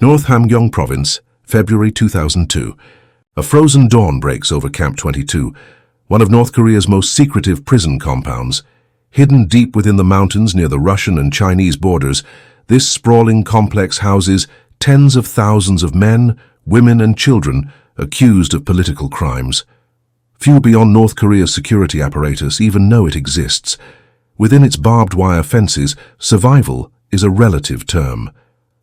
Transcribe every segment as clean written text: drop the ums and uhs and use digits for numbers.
North Hamgyong Province, February 2002. A frozen dawn breaks over Camp 22, one of North Korea's most secretive prison compounds. Hidden deep within the mountains near the Russian and Chinese borders, this sprawling complex houses tens of thousands of men, women and children accused of political crimes. Few beyond North Korea's security apparatus even know it exists. Within its barbed wire fences, survival is a relative term.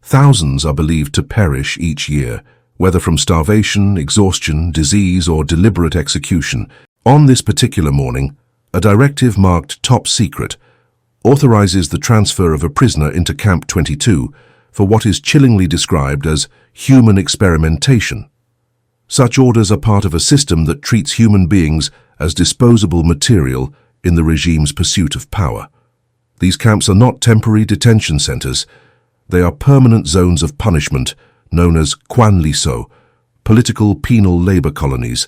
Thousands are believed to perish each year, whether from starvation, exhaustion, disease, or deliberate execution. On this particular morning, a directive marked top secret authorizes the transfer of a prisoner into Camp 22 for what is chillingly described as human experimentation. Such orders are part of a system that treats human beings as disposable material in the regime's pursuit of power. These camps are not temporary detention centers. They are permanent zones of punishment known as Kwan-li-so, political penal labor colonies,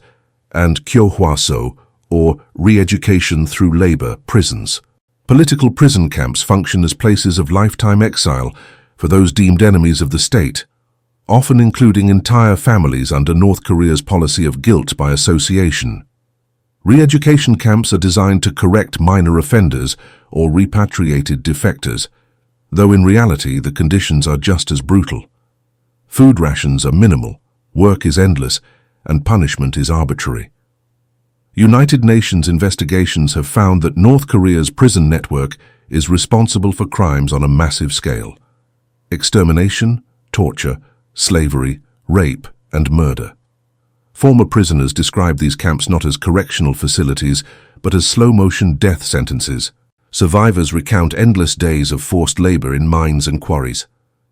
and Kyo-hwa-so, or re-education through labor prisons. Political prison camps function as places of lifetime exile for those deemed enemies of the state, often including entire families under North Korea's policy of guilt by association. Re-education camps are designed to correct minor offenders or repatriated defectors, though in reality the conditions are just as brutal. Food rations are minimal, work is endless, and punishment is arbitrary. United Nations investigations have found that North Korea's prison network is responsible for crimes on a massive scale: extermination, torture, slavery, rape, and murder. Former prisoners describe these camps not as correctional facilities, but as slow-motion death sentences. Survivors recount endless days of forced labor in mines and quarries.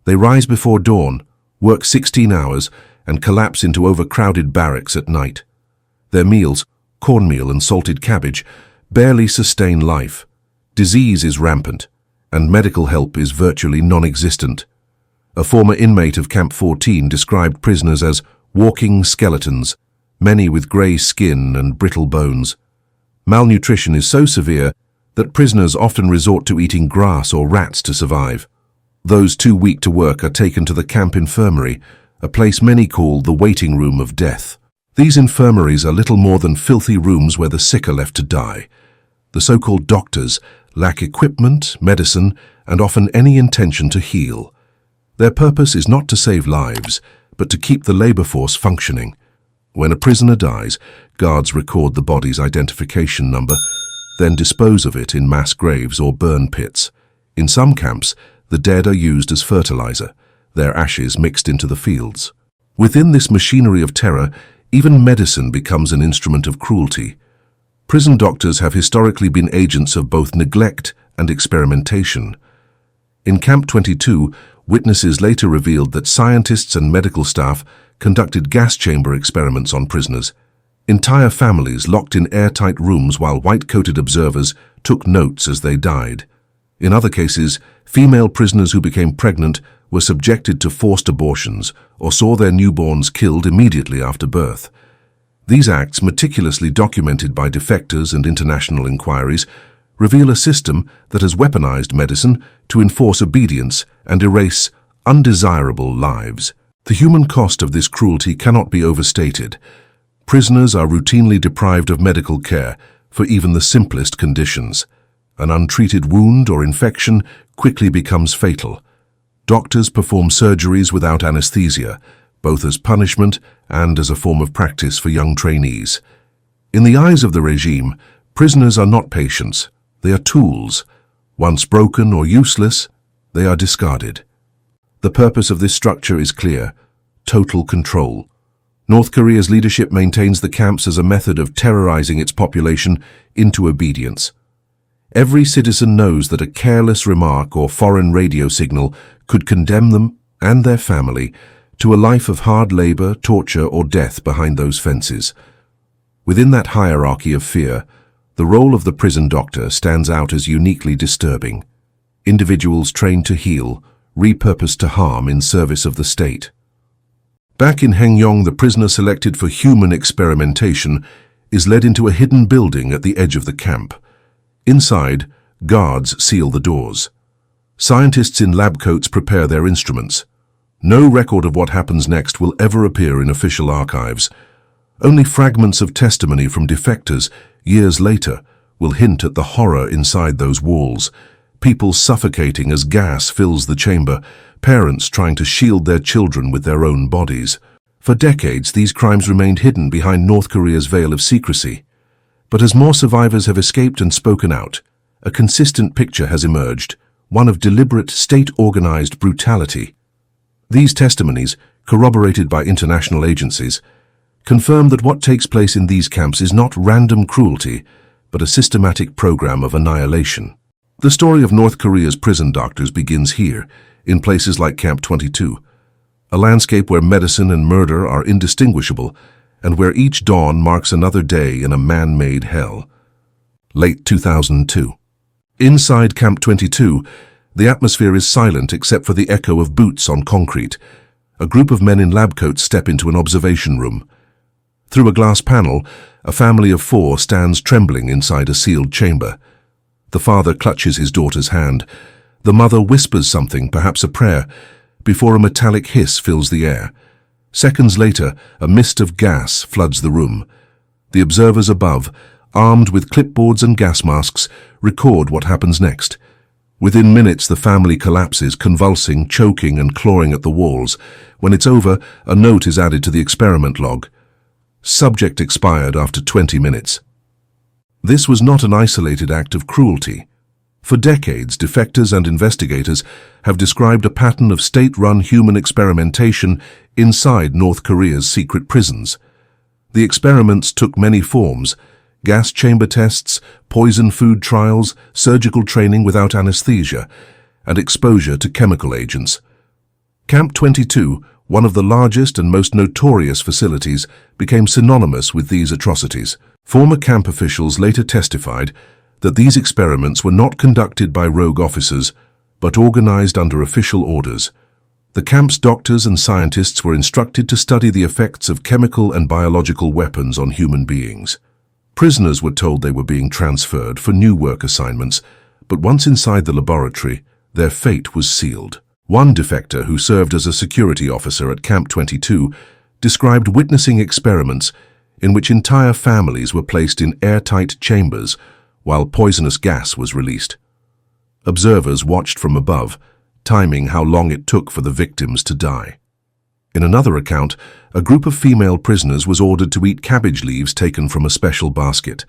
They rise before dawn, work 16 hours, and collapse into overcrowded barracks at night. Their meals, cornmeal and salted cabbage, barely sustain life. Disease is rampant, and medical help is virtually non-existent. A former inmate of Camp 14 described prisoners as walking skeletons, many with grey skin and brittle bones. Malnutrition is so severe that prisoners often resort to eating grass or rats to survive. Those too weak to work are taken to the camp infirmary, a place many call the waiting room of death. These infirmaries are little more than filthy rooms where the sick are left to die. The so-called doctors lack equipment, medicine, and often any intention to heal. Their purpose is not to save lives, but to keep the labor force functioning. When a prisoner dies, guards record the body's identification number, then dispose of it in mass graves or burn pits. In some camps, the dead are used as fertilizer, their ashes mixed into the fields. Within this machinery of terror, even medicine becomes an instrument of cruelty. Prison doctors have historically been agents of both neglect and experimentation. In Camp 22, witnesses later revealed that scientists and medical staff conducted gas chamber experiments on prisoners. Entire families locked in airtight rooms while white-coated observers took notes as they died. In other cases, female prisoners who became pregnant were subjected to forced abortions or saw their newborns killed immediately after birth. These acts, meticulously documented by defectors and international inquiries, reveal a system that has weaponized medicine to enforce obedience and erase undesirable lives. The human cost of this cruelty cannot be overstated. Prisoners are routinely deprived of medical care for even the simplest conditions. An untreated wound or infection quickly becomes fatal. Doctors perform surgeries without anesthesia, both as punishment and as a form of practice for young trainees. In the eyes of the regime, prisoners are not patients, they are tools. Once broken or useless, they are discarded. The purpose of this structure is clear: total control. North Korea's leadership maintains the camps as a method of terrorizing its population into obedience. Every citizen knows that a careless remark or foreign radio signal could condemn them and their family to a life of hard labor, torture, or death behind those fences. Within that hierarchy of fear, the role of the prison doctor stands out as uniquely disturbing. Individuals trained to heal, repurposed to harm in service of the state. Back in Haenyong, the prisoner selected for human experimentation is led into a hidden building at the edge of the camp. Inside, guards seal the doors. Scientists in lab coats prepare their instruments. No record of what happens next will ever appear in official archives. Only fragments of testimony from defectors, years later, will hint at the horror inside those walls. People suffocating as gas fills the chamber, parents trying to shield their children with their own bodies. For decades, these crimes remained hidden behind North Korea's veil of secrecy. But as more survivors have escaped and spoken out, a consistent picture has emerged, one of deliberate, state-organized brutality. These testimonies, corroborated by international agencies, confirm that what takes place in these camps is not random cruelty, but a systematic program of annihilation. The story of North Korea's prison doctors begins here, in places like Camp 22, a landscape where medicine and murder are indistinguishable, and where each dawn marks another day in a man-made hell. Late 2002. Inside Camp 22, the atmosphere is silent except for the echo of boots on concrete. A group of men in lab coats step into an observation room. Through a glass panel, a family of 4 stands trembling inside a sealed chamber. The father clutches his daughter's hand. The mother whispers something, perhaps a prayer, before a metallic hiss fills the air. Seconds later, a mist of gas floods the room. The observers above, armed with clipboards and gas masks, record what happens next. Within minutes, the family collapses, convulsing, choking, and clawing at the walls. When it's over, a note is added to the experiment log. Subject expired after 20 minutes. This was not an isolated act of cruelty. For decades, defectors and investigators have described a pattern of state-run human experimentation inside North Korea's secret prisons. The experiments took many forms: gas chamber tests, poison food trials, surgical training without anesthesia, and exposure to chemical agents. Camp 22, one of the largest and most notorious facilities, became synonymous with these atrocities. Former camp officials later testified that these experiments were not conducted by rogue officers, but organized under official orders. The camp's doctors and scientists were instructed to study the effects of chemical and biological weapons on human beings. Prisoners were told they were being transferred for new work assignments, but once inside the laboratory, their fate was sealed. One defector who served as a security officer at Camp 22 described witnessing experiments in which entire families were placed in airtight chambers while poisonous gas was released. Observers watched from above, timing how long it took for the victims to die. In another account, a group of female prisoners was ordered to eat cabbage leaves taken from a special basket.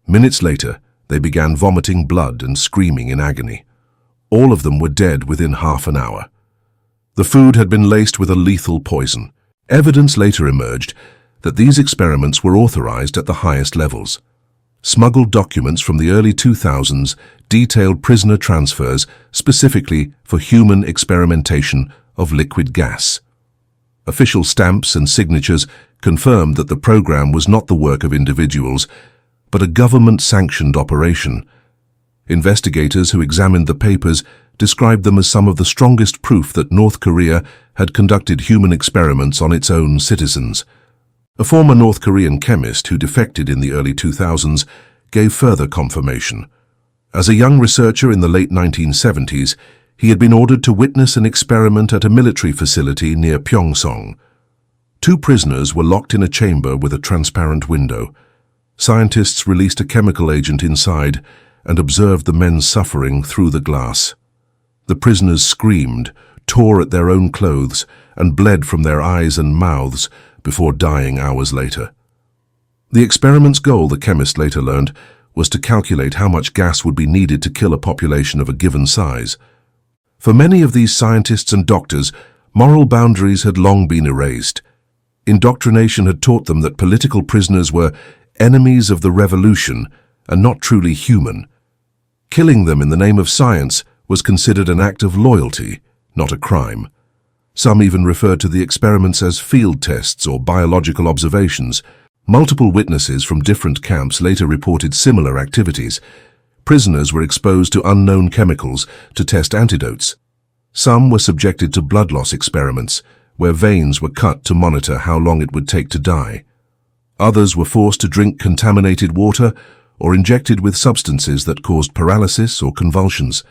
Minutes later, they began vomiting blood and screaming in agony. All of them were dead within half an hour. The food had been laced with a lethal poison. Evidence later emerged that these experiments were authorized at the highest levels. Smuggled documents from the early 2000s detailed prisoner transfers specifically for human experimentation of liquid gas. Official stamps and signatures confirmed that the program was not the work of individuals, but a government-sanctioned operation. Investigators who examined the papers described them as some of the strongest proof that North Korea had conducted human experiments on its own citizens. A former North Korean chemist who defected in the early 2000s gave further confirmation. As a young researcher in the late 1970s, he had been ordered to witness an experiment at a military facility near Pyeongseong. 2 prisoners were locked in a chamber with a transparent window. Scientists released a chemical agent inside and observed the men suffering through the glass. The prisoners screamed, tore at their own clothes, and bled from their eyes and mouths before dying hours later. The experiment's goal, the chemist later learned, was to calculate how much gas would be needed to kill a population of a given size. For many of these scientists and doctors, moral boundaries had long been erased. Indoctrination had taught them that political prisoners were enemies of the revolution and not truly human. Killing them in the name of science was considered an act of loyalty, not a crime. Some even referred to the experiments as field tests or biological observations. Multiple witnesses from different camps later reported similar activities. Prisoners were exposed to unknown chemicals to test antidotes. Some were subjected to blood loss experiments, where veins were cut to monitor how long it would take to die. Others were forced to drink contaminated water or injected with substances that caused paralysis or convulsions.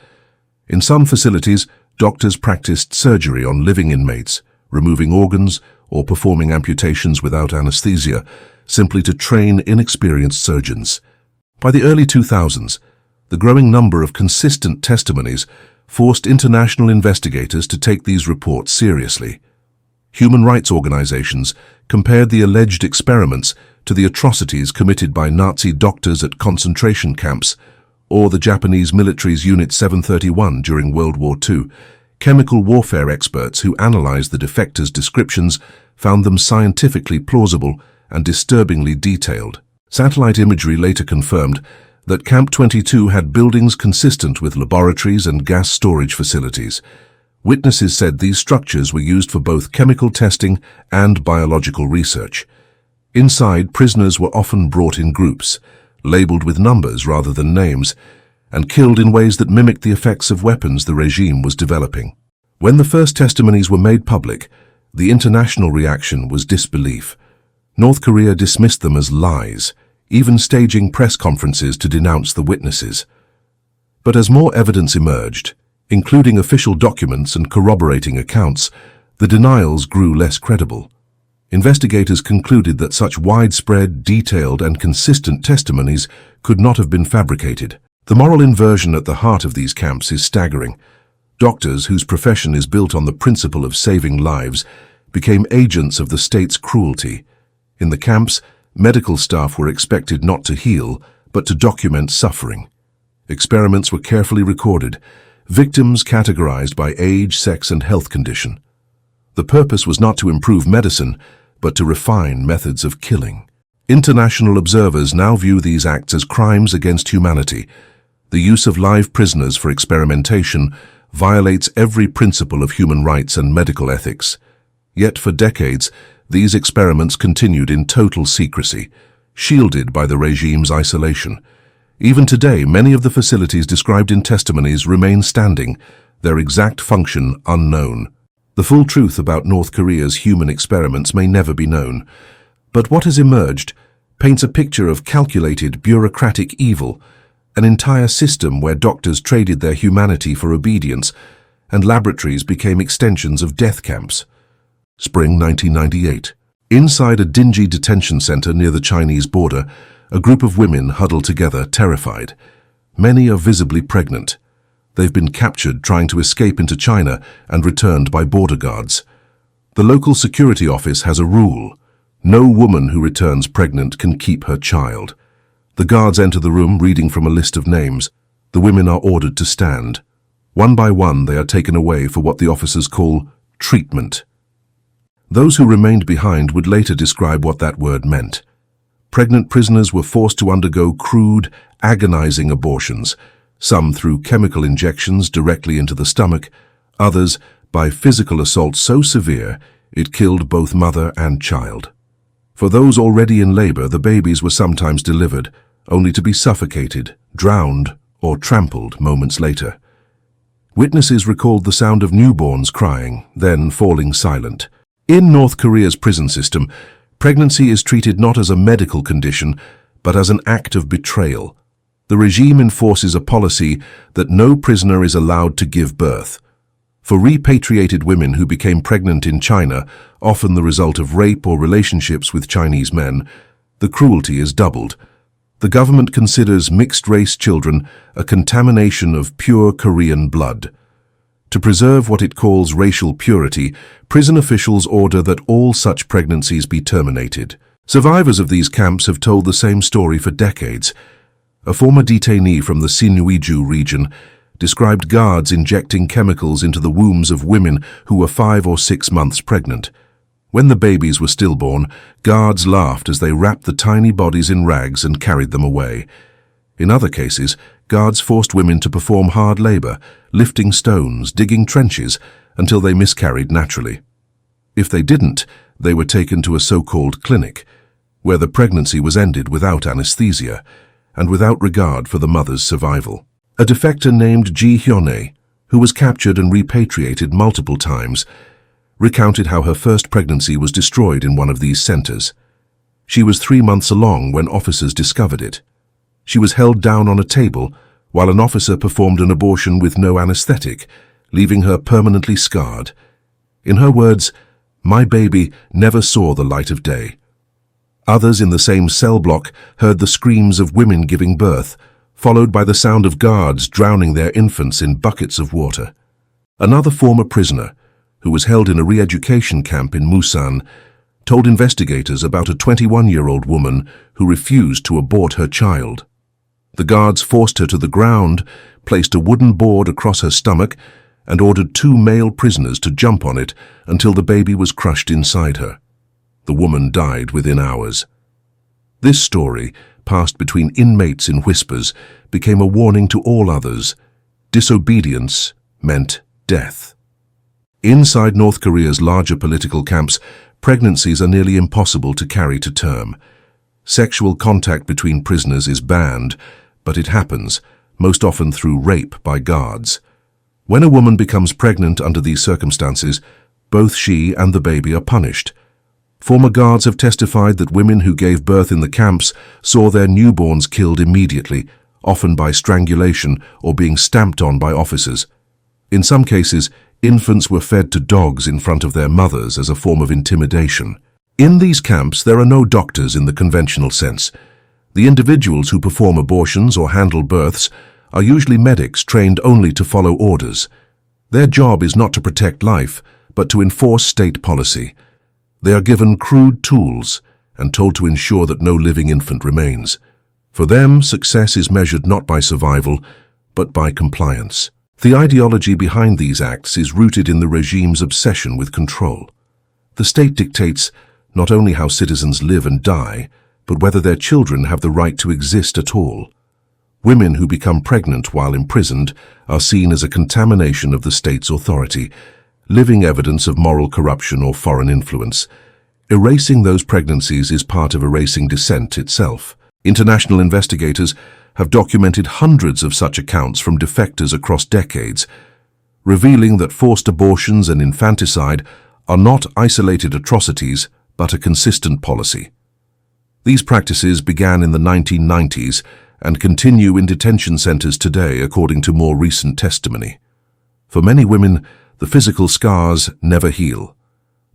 In some facilities, doctors practiced surgery on living inmates, removing organs or performing amputations without anesthesia, simply to train inexperienced surgeons. By the early 2000s, the growing number of consistent testimonies forced international investigators to take these reports seriously. Human rights organizations compared the alleged experiments to the atrocities committed by Nazi doctors at concentration camps or the Japanese military's Unit 731 during World War II. Chemical warfare experts who analyzed the defectors' descriptions found them scientifically plausible and disturbingly detailed. Satellite imagery later confirmed that Camp 22 had buildings consistent with laboratories and gas storage facilities. Witnesses said these structures were used for both chemical testing and biological research. Inside, prisoners were often brought in groups, labeled with numbers rather than names, and killed in ways that mimicked the effects of weapons the regime was developing. When the first testimonies were made public, the international reaction was disbelief. North Korea dismissed them as lies, even staging press conferences to denounce the witnesses. But as more evidence emerged, including official documents and corroborating accounts, the denials grew less credible. Investigators concluded that such widespread, detailed, and consistent testimonies could not have been fabricated. The moral inversion at the heart of these camps is staggering. Doctors, whose profession is built on the principle of saving lives, became agents of the state's cruelty. In the camps, medical staff were expected not to heal, but to document suffering. Experiments were carefully recorded, victims categorized by age, sex, and health condition. The purpose was not to improve medicine, but to refine methods of killing. International observers now view these acts as crimes against humanity. The use of live prisoners for experimentation violates every principle of human rights and medical ethics. Yet for decades, these experiments continued in total secrecy, shielded by the regime's isolation. Even today, many of the facilities described in testimonies remain standing, their exact function unknown. The full truth about North Korea's human experiments may never be known, but what has emerged paints a picture of calculated bureaucratic evil, an entire system where doctors traded their humanity for obedience, and laboratories became extensions of death camps. Spring 1998. Inside a dingy detention center near the Chinese border, a group of women huddle together, terrified. Many are visibly pregnant. They've been captured trying to escape into China and returned by border guards. The local security office has a rule: no woman who returns pregnant can keep her child. The guards enter the room reading from a list of names. The women are ordered to stand. One by one, they are taken away for what the officers call treatment. Those who remained behind would later describe what that word meant. Pregnant prisoners were forced to undergo crude, agonizing abortions, some through chemical injections directly into the stomach, others by physical assault so severe it killed both mother and child. For those already in labor, the babies were sometimes delivered, only to be suffocated, drowned, or trampled moments later. Witnesses recalled the sound of newborns crying, then falling silent. In North Korea's prison system, pregnancy is treated not as a medical condition, but as an act of betrayal. The regime enforces a policy that no prisoner is allowed to give birth. For repatriated women who became pregnant in China, often the result of rape or relationships with Chinese men, the cruelty is doubled. The government considers mixed-race children a contamination of pure Korean blood. To preserve what it calls racial purity, prison officials order that all such pregnancies be terminated. Survivors of these camps have told the same story for decades. A former detainee from the Sinuiju region described guards injecting chemicals into the wombs of women who were 5 or 6 months pregnant. When the babies were stillborn, guards laughed as they wrapped the tiny bodies in rags and carried them away. In other cases, guards forced women to perform hard labor, lifting stones, digging trenches, until they miscarried naturally. If they didn't, they were taken to a so-called clinic, where the pregnancy was ended without anesthesia and without regard for the mother's survival. A defector named Ji Hyone, who was captured and repatriated multiple times, recounted how her first pregnancy was destroyed in one of these centers. She was 3 months along when officers discovered it. She was held down on a table while an officer performed an abortion with no anesthetic, leaving her permanently scarred. In her words, "My baby never saw the light of day." Others in the same cell block heard the screams of women giving birth, followed by the sound of guards drowning their infants in buckets of water. Another former prisoner, who was held in a re-education camp in Musan, told investigators about a 21-year-old woman who refused to abort her child. The guards forced her to the ground, placed a wooden board across her stomach, and ordered 2 male prisoners to jump on it until the baby was crushed inside her. The woman died within hours. This story, passed between inmates in whispers, became a warning to all others. Disobedience meant death. Inside North Korea's larger political camps, pregnancies are nearly impossible to carry to term. Sexual contact between prisoners is banned, but it happens, most often through rape by guards. When a woman becomes pregnant under these circumstances, both she and the baby are punished. Former guards have testified that women who gave birth in the camps saw their newborns killed immediately, often by strangulation or being stamped on by officers. In some cases, infants were fed to dogs in front of their mothers as a form of intimidation. In these camps, there are no doctors in the conventional sense. The individuals who perform abortions or handle births are usually medics trained only to follow orders. Their job is not to protect life, but to enforce state policy. They are given crude tools and told to ensure that no living infant remains. For them, success is measured not by survival, but by compliance. The ideology behind these acts is rooted in the regime's obsession with control. The state dictates not only how citizens live and die, but whether their children have the right to exist at all. Women who become pregnant while imprisoned are seen as a contamination of the state's authority, living evidence of moral corruption or foreign influence. Erasing those pregnancies is part of erasing dissent itself. International investigators have documented hundreds of such accounts from defectors across decades, revealing that forced abortions and infanticide are not isolated atrocities, but a consistent policy. These practices began in the 1990s and continue in detention centers today, according to more recent testimony. For many women, the physical scars never heal.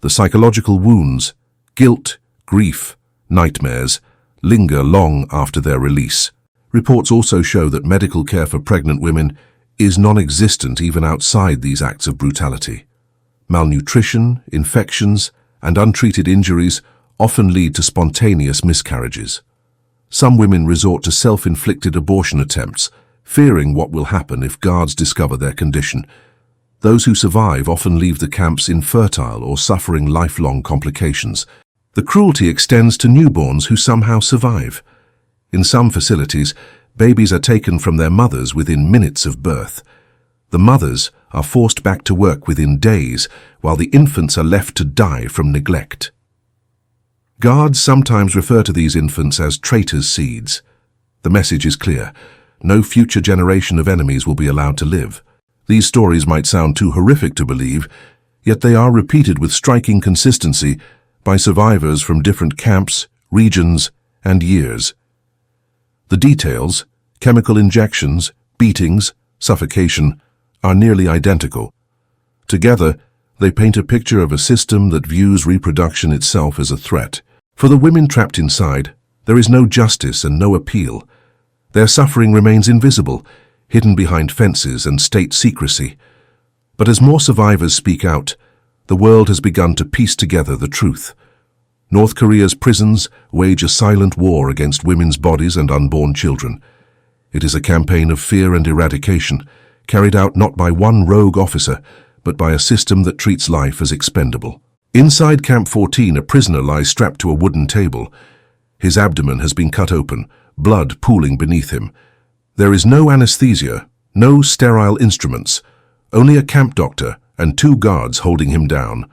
The psychological wounds, guilt, grief, nightmares, linger long after their release. Reports also show that medical care for pregnant women is non-existent even outside these acts of brutality. Malnutrition, infections, and untreated injuries often lead to spontaneous miscarriages. Some women resort to self-inflicted abortion attempts, fearing what will happen if guards discover their condition. Those who survive often leave the camps infertile or suffering lifelong complications. The cruelty extends to newborns who somehow survive. In some facilities, babies are taken from their mothers within minutes of birth. The mothers are forced back to work within days, while the infants are left to die from neglect. Guards sometimes refer to these infants as traitors' seeds. The message is clear: no future generation of enemies will be allowed to live. These stories might sound too horrific to believe, yet they are repeated with striking consistency by survivors from different camps, regions, and years. The details, chemical injections, beatings, suffocation, are nearly identical. Together, they paint a picture of a system that views reproduction itself as a threat. For the women trapped inside, there is no justice and no appeal. Their suffering remains invisible, hidden behind fences and state secrecy. But as more survivors speak out, the world has begun to piece together the truth. North Korea's prisons wage a silent war against women's bodies and unborn children. It is a campaign of fear and eradication, carried out not by one rogue officer, but by a system that treats life as expendable. Inside Camp 14, a prisoner lies strapped to a wooden table. His abdomen has been cut open, blood pooling beneath him. There is no anesthesia, no sterile instruments, only a camp doctor and 2 guards holding him down.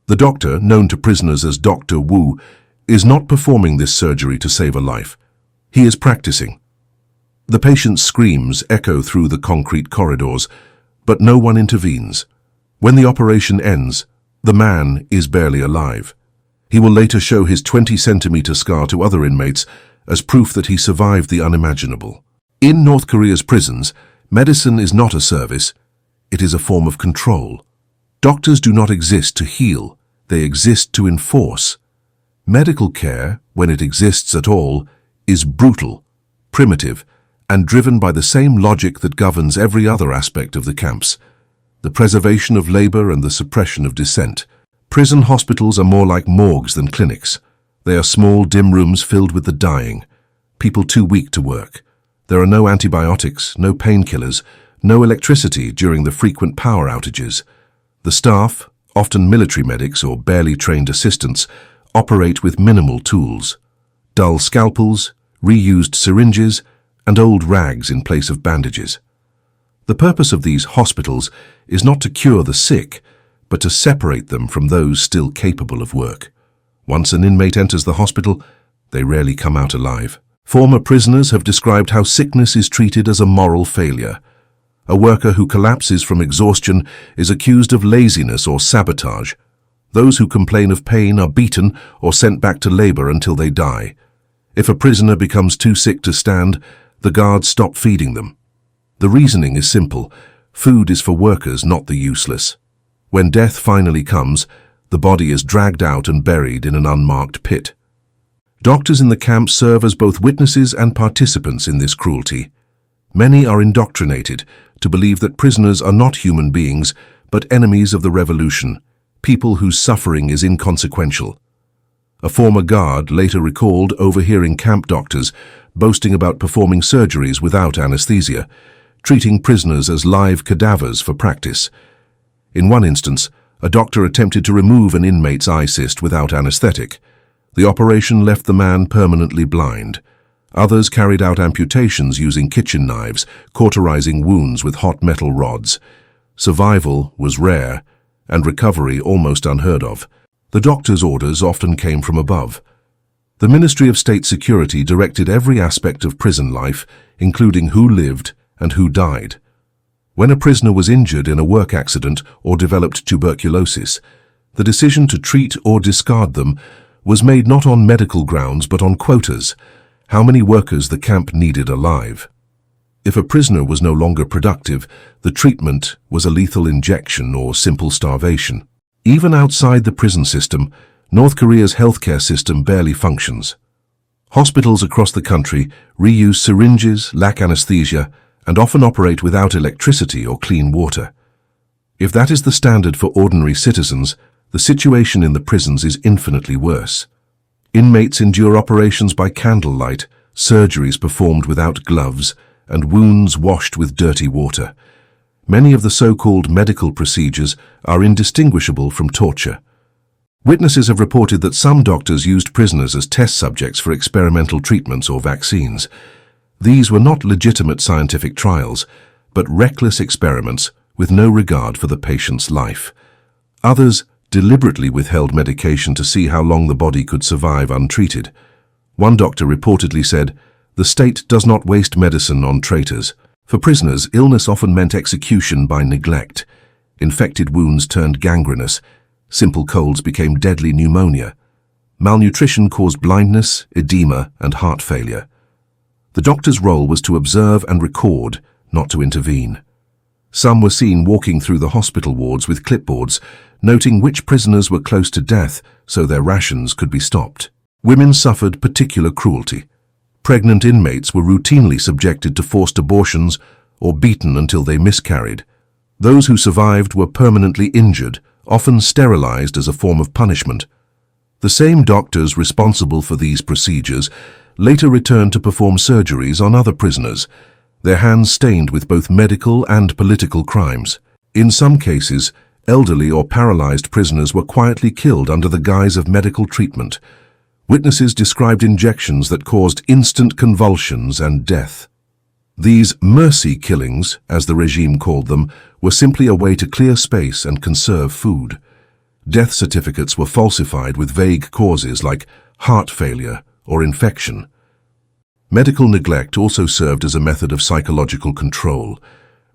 The doctor, known to prisoners as Dr. Wu, is not performing this surgery to save a life. He is practicing. The patient's screams echo through the concrete corridors, but no one intervenes. When the operation ends, the man is barely alive. He will later show his 20-centimeter scar to other inmates as proof that he survived the unimaginable. In North Korea's prisons, medicine is not a service, it is a form of control. Doctors do not exist to heal, they exist to enforce. Medical care, when it exists at all, is brutal, primitive, and driven by the same logic that governs every other aspect of the camps: the preservation of labor and the suppression of dissent. Prison hospitals are more like morgues than clinics. They are small, dim rooms filled with the dying, people too weak to work. There are no antibiotics, no painkillers, no electricity during the frequent power outages. The staff, often military medics or barely trained assistants, operate with minimal tools: dull scalpels, reused syringes, and old rags in place of bandages. The purpose of these hospitals is not to cure the sick, but to separate them from those still capable of work. Once an inmate enters the hospital, they rarely come out alive. Former prisoners have described how sickness is treated as a moral failure. A worker who collapses from exhaustion is accused of laziness or sabotage. Those who complain of pain are beaten or sent back to labor until they die. If a prisoner becomes too sick to stand, the guards stop feeding them. The reasoning is simple: food is for workers, not the useless. When death finally comes, the body is dragged out and buried in an unmarked pit. Doctors in the camp serve as both witnesses and participants in this cruelty. Many are indoctrinated to believe that prisoners are not human beings, but enemies of the revolution, people whose suffering is inconsequential. A former guard later recalled overhearing camp doctors boasting about performing surgeries without anesthesia, treating prisoners as live cadavers for practice. In one instance, a doctor attempted to remove an inmate's eye cyst without anesthetic. The operation left the man permanently blind. Others carried out amputations using kitchen knives, cauterizing wounds with hot metal rods. Survival was rare, and recovery almost unheard of. The doctor's orders often came from above. The Ministry of State Security directed every aspect of prison life, including who lived and who died. When a prisoner was injured in a work accident or developed tuberculosis, the decision to treat or discard them was made not on medical grounds but on quotas: how many workers the camp needed alive. If a prisoner was no longer productive, the treatment was a lethal injection or simple starvation. Even outside the prison system, North Korea's healthcare system barely functions. Hospitals across the country reuse syringes, lack anesthesia, and often operate without electricity or clean water. If that is the standard for ordinary citizens, the situation in the prisons is infinitely worse. Inmates endure operations by candlelight, surgeries performed without gloves, and wounds washed with dirty water. Many of the so-called medical procedures are indistinguishable from torture. Witnesses have reported that some doctors used prisoners as test subjects for experimental treatments or vaccines. These were not legitimate scientific trials, but reckless experiments with no regard for the patient's life. Others deliberately withheld medication to see how long the body could survive untreated. One doctor reportedly said, "The state does not waste medicine on traitors." For prisoners, illness often meant execution by neglect. Infected wounds turned gangrenous. Simple colds became deadly pneumonia. Malnutrition caused blindness, edema, and heart failure. The doctor's role was to observe and record, not to intervene. Some were seen walking through the hospital wards with clipboards, noting which prisoners were close to death so their rations could be stopped. Women suffered particular cruelty. Pregnant inmates were routinely subjected to forced abortions or beaten until they miscarried. Those who survived were permanently injured, often sterilized as a form of punishment. The same doctors responsible for these procedures later returned to perform surgeries on other prisoners, their hands stained with both medical and political crimes. In some cases, elderly or paralyzed prisoners were quietly killed under the guise of medical treatment. Witnesses described injections that caused instant convulsions and death. These mercy killings, as the regime called them, were simply a way to clear space and conserve food. Death certificates were falsified with vague causes like heart failure or infection. Medical neglect also served as a method of psychological control.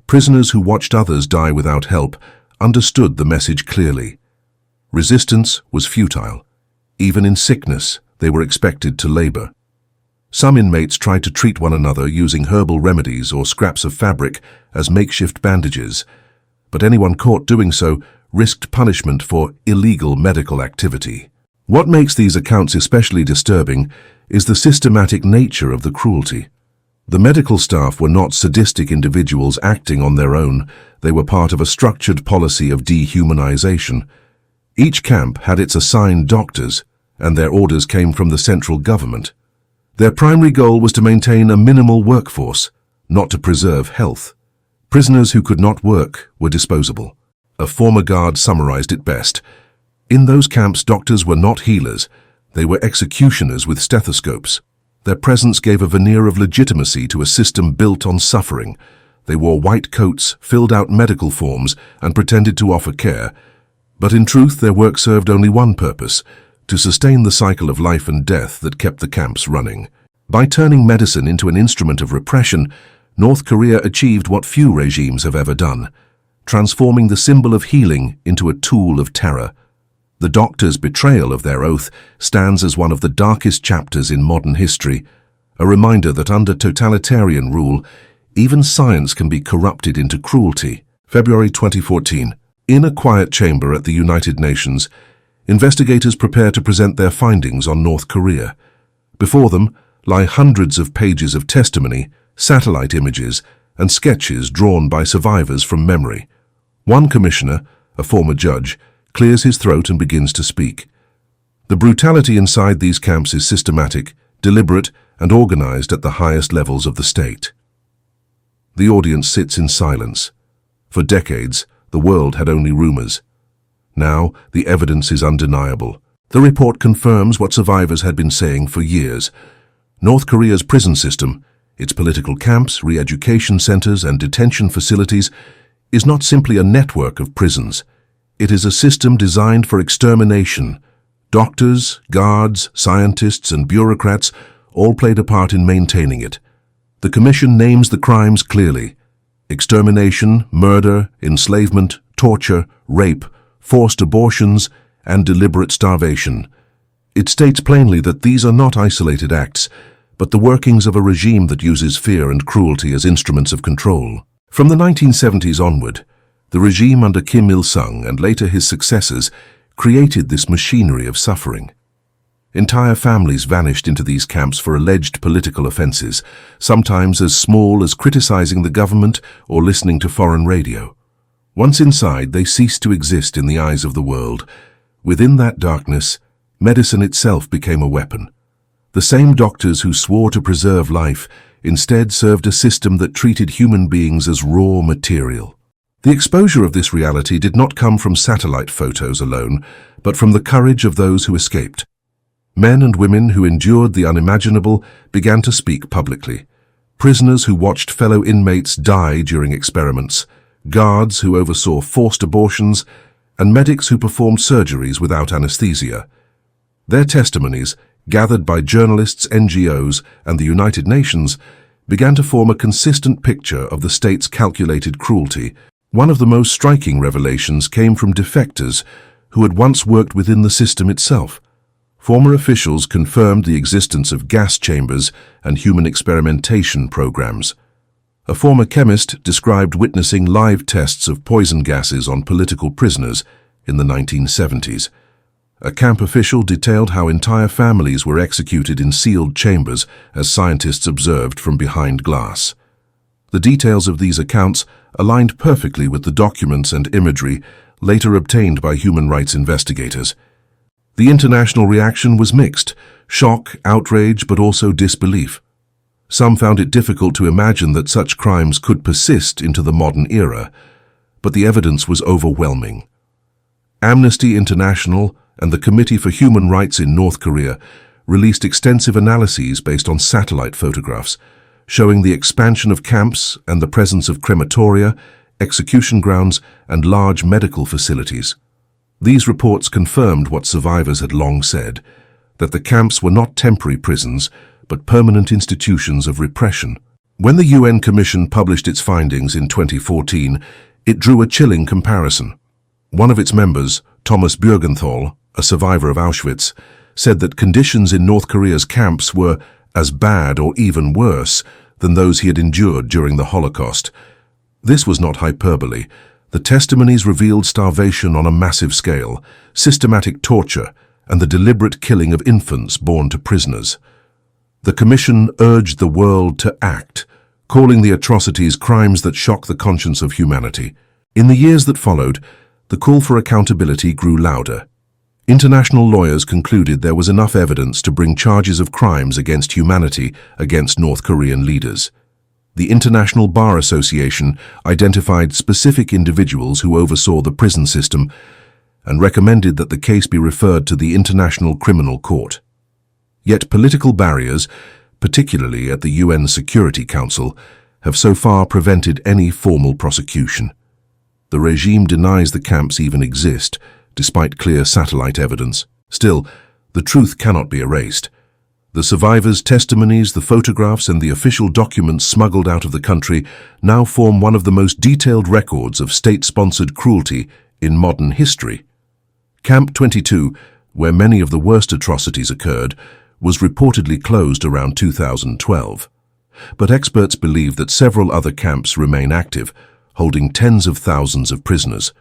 Prisoners who watched others die without help understood the message clearly. Resistance was futile. Even in sickness, they were expected to labor. Some inmates tried to treat one another using herbal remedies or scraps of fabric as makeshift bandages, but anyone caught doing so risked punishment for illegal medical activity. What makes these accounts especially disturbing is the systematic nature of the cruelty. The medical staff were not sadistic individuals acting on their own. They were part of a structured policy of dehumanization. Each camp had its assigned doctors, and their orders came from the central government. Their primary goal was to maintain a minimal workforce, not to preserve health. Prisoners who could not work were disposable. A former guard summarized it best. In those camps, doctors were not healers. They were executioners with stethoscopes. Their presence gave a veneer of legitimacy to a system built on suffering. They wore white coats, filled out medical forms, and pretended to offer care. But in truth, their work served only one purpose: to sustain the cycle of life and death that kept the camps running. By turning medicine into an instrument of repression, North Korea achieved what few regimes have ever done, transforming the symbol of healing into a tool of terror. The doctors' betrayal of their oath stands as one of the darkest chapters in modern history, a reminder that under totalitarian rule, even science can be corrupted into cruelty. February 2014. In a quiet chamber at the United Nations, investigators prepare to present their findings on North Korea. Before them lie hundreds of pages of testimony, satellite images, and sketches drawn by survivors from memory. One commissioner, a former judge, clears his throat and begins to speak. The brutality inside these camps is systematic, deliberate, and organized at the highest levels of the state. The audience sits in silence. For decades, the world had only rumors. Now, the evidence is undeniable. The report confirms what survivors had been saying for years. North Korea's prison system, its political camps, re-education centers, and detention facilities, is not simply a network of prisons. It is a system designed for extermination. Doctors, guards, scientists, and bureaucrats all played a part in maintaining it. The Commission names the crimes clearly: extermination, murder, enslavement, torture, rape, forced abortions, and deliberate starvation. It states plainly that these are not isolated acts, but the workings of a regime that uses fear and cruelty as instruments of control. From the 1970s onward, the regime under Kim Il-sung and later his successors created this machinery of suffering. Entire families vanished into these camps for alleged political offenses, sometimes as small as criticizing the government or listening to foreign radio. Once inside, they ceased to exist in the eyes of the world. Within that darkness, medicine itself became a weapon. The same doctors who swore to preserve life instead served a system that treated human beings as raw material. The exposure of this reality did not come from satellite photos alone, but from the courage of those who escaped. Men and women who endured the unimaginable began to speak publicly. Prisoners who watched fellow inmates die during experiments, guards who oversaw forced abortions, and medics who performed surgeries without anesthesia. Their testimonies, gathered by journalists, NGOs, and the United Nations, began to form a consistent picture of the state's calculated cruelty. One of the most striking revelations came from defectors who had once worked within the system itself. Former officials confirmed the existence of gas chambers and human experimentation programs. A former chemist described witnessing live tests of poison gases on political prisoners in the 1970s. A camp official detailed how entire families were executed in sealed chambers as scientists observed from behind glass. The details of these accounts aligned perfectly with the documents and imagery later obtained by human rights investigators. The international reaction was mixed: shock, outrage, but also disbelief. Some found it difficult to imagine that such crimes could persist into the modern era, but the evidence was overwhelming. Amnesty International and the Committee for Human Rights in North Korea released extensive analyses based on satellite photographs, showing the expansion of camps and the presence of crematoria, execution grounds, and large medical facilities. These reports confirmed what survivors had long said, that the camps were not temporary prisons, but permanent institutions of repression. When the UN Commission published its findings in 2014, it drew a chilling comparison. One of its members, Thomas Björgenthal, a survivor of Auschwitz, said that conditions in North Korea's camps were as bad or even worse than those he had endured during the Holocaust. This was not hyperbole. The testimonies revealed starvation on a massive scale, systematic torture, and the deliberate killing of infants born to prisoners. The Commission urged the world to act, calling the atrocities crimes that shock the conscience of humanity. In the years that followed, the call for accountability grew louder. International lawyers concluded there was enough evidence to bring charges of crimes against humanity against North Korean leaders. The International Bar Association identified specific individuals who oversaw the prison system and recommended that the case be referred to the International Criminal Court. Yet political barriers, particularly at the UN Security Council, have so far prevented any formal prosecution. The regime denies the camps even exist, despite clear satellite evidence. Still, the truth cannot be erased. The survivors' testimonies, the photographs, and the official documents smuggled out of the country now form one of the most detailed records of state-sponsored cruelty in modern history. Camp 22, where many of the worst atrocities occurred, was reportedly closed around 2012. But experts believe that several other camps remain active, holding tens of thousands of prisoners.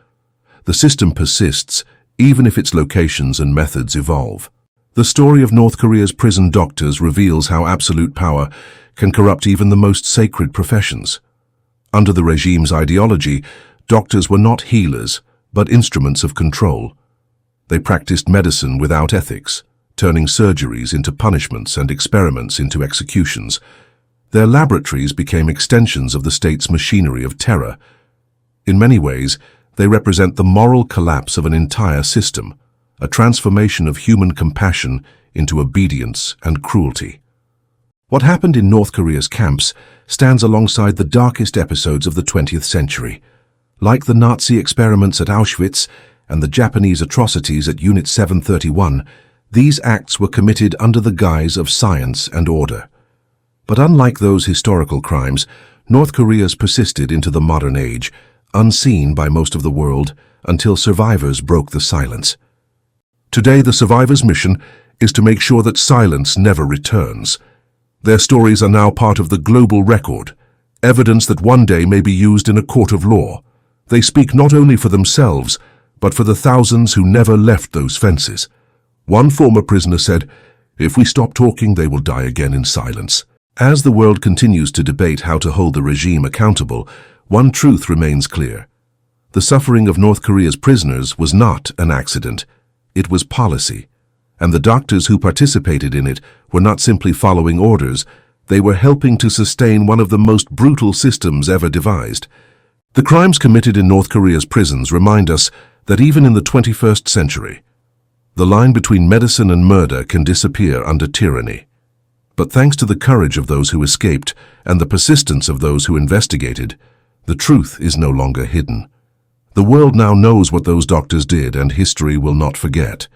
The system persists, even if its locations and methods evolve. The story of North Korea's prison doctors reveals how absolute power can corrupt even the most sacred professions. Under the regime's ideology, doctors were not healers, but instruments of control. They practiced medicine without ethics, turning surgeries into punishments and experiments into executions. Their laboratories became extensions of the state's machinery of terror. In many ways, they represent the moral collapse of an entire system, a transformation of human compassion into obedience and cruelty. What happened in North Korea's camps stands alongside the darkest episodes of the 20th century. Like the Nazi experiments at Auschwitz and the Japanese atrocities at Unit 731, these acts were committed under the guise of science and order. But unlike those historical crimes, North Korea's persisted into the modern age, unseen by most of the world until survivors broke the silence. Today, the survivors' mission is to make sure that silence never returns. Their stories are now part of the global record, evidence that one day may be used in a court of law. They speak not only for themselves, but for the thousands who never left those fences. One former prisoner said, "If we stop talking, they will die again in silence." As the world continues to debate how to hold the regime accountable, one truth remains clear. The suffering of North Korea's prisoners was not an accident. It was policy, and the doctors who participated in it were not simply following orders, they were helping to sustain one of the most brutal systems ever devised. The crimes committed in North Korea's prisons remind us that even in the 21st century, the line between medicine and murder can disappear under tyranny. But thanks to the courage of those who escaped and the persistence of those who investigated, the truth is no longer hidden. The world now knows what those doctors did, and history will not forget.